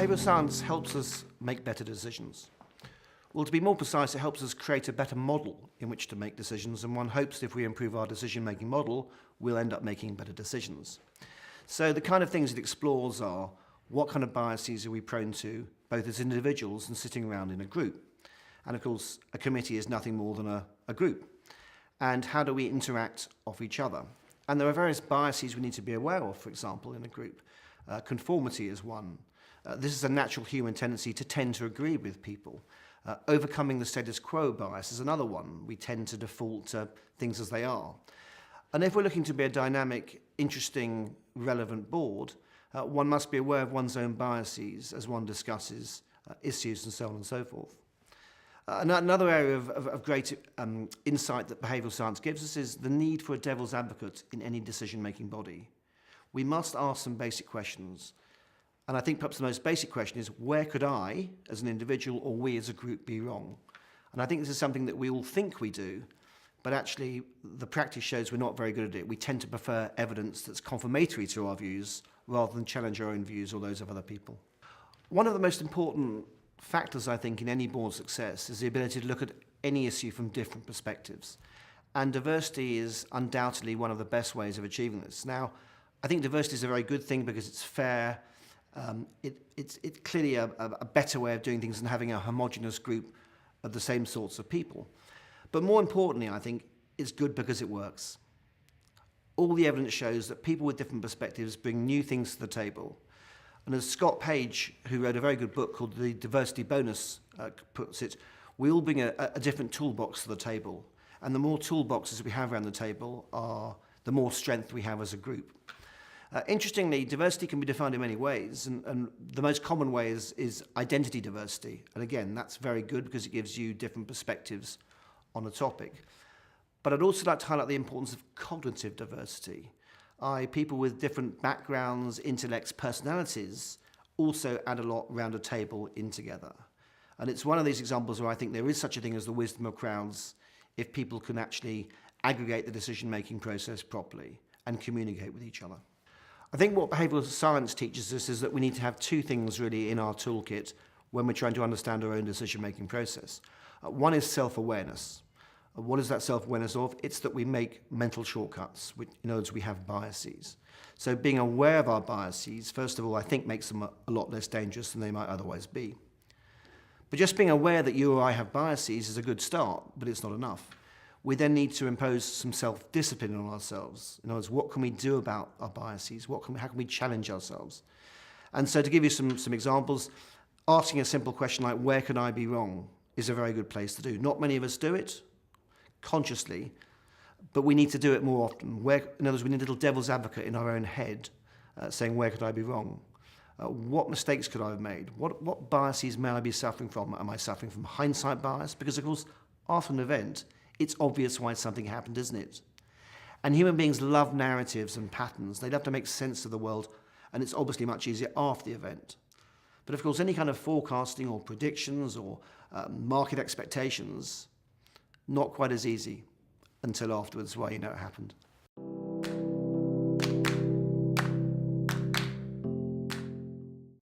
Behavioural science helps us make better decisions. Well, to be more precise, it helps us create a better model in which to make decisions, and one hopes that if we improve our decision-making model, we'll end up making better decisions. So the kind of things it explores are what kind of biases are we prone to, both as individuals and sitting around in a group. And of course, a committee is nothing more than a group. And how do we interact off each other? And there are various biases we need to be aware of, for example, in a group. Conformity is one. This is a natural human tendency to tend to agree with people. Overcoming the status quo bias is another one. We tend to default to things as they are. And if we're looking to be a dynamic, interesting, relevant board, one must be aware of one's own biases as one discusses issues and so on and so forth. Another area of great insight that behavioural science gives us is the need for a devil's advocate in any decision-making body. We must ask some basic questions. And I think perhaps the most basic question is, where could I, as an individual, or we as a group, be wrong? And I think this is something that we all think we do, but actually the practice shows we're not very good at it. We tend to prefer evidence that's confirmatory to our views rather than challenge our own views or those of other people. One of the most important factors, I think, in any board success is the ability to look at any issue from different perspectives. And diversity is undoubtedly one of the best ways of achieving this. Now, I think diversity is a very good thing because it's fair. It's clearly a better way of doing things than having a homogeneous group of the same sorts of people. But more importantly, I think it's good because it works. All the evidence shows that people with different perspectives bring new things to the table. And as Scott Page, who wrote a very good book called The Diversity Bonus, puts it, we all bring a different toolbox to the table. And the more toolboxes we have around the table, the more strength we have as a group. Interestingly, diversity can be defined in many ways, and the most common way is identity diversity. And again, that's very good because it gives you different perspectives on a topic. But I'd also like to highlight the importance of cognitive diversity. People with different backgrounds, intellects, personalities also add a lot around a table in together. And it's one of these examples where I think there is such a thing as the wisdom of crowds if people can actually aggregate the decision-making process properly and communicate with each other. I think what behavioural science teaches us is that we need to have two things really in our toolkit when we're trying to understand our own decision-making process. One is self-awareness. What is that self-awareness of? It's that we make mental shortcuts. In other words, we have biases. So being aware of our biases, first of all, I think makes them a lot less dangerous than they might otherwise be. But just being aware that you or I have biases is a good start, but it's not enough. We then need to impose some self-discipline on ourselves. In other words, what can we do about our biases? How can we challenge ourselves? And so to give you some examples, asking a simple question like, where can I be wrong, is a very good place to do. Not many of us do it consciously, but we need to do it more often. In other words, we need a little devil's advocate in our own head saying, where could I be wrong? What mistakes could I have made? What biases may I be suffering from? Am I suffering from hindsight bias? Because, of course, after an event, it's obvious why something happened, isn't it? And human beings love narratives and patterns. They love to make sense of the world, and it's obviously much easier after the event. But of course, any kind of forecasting or predictions or market expectations, not quite as easy until afterwards, why you know it happened.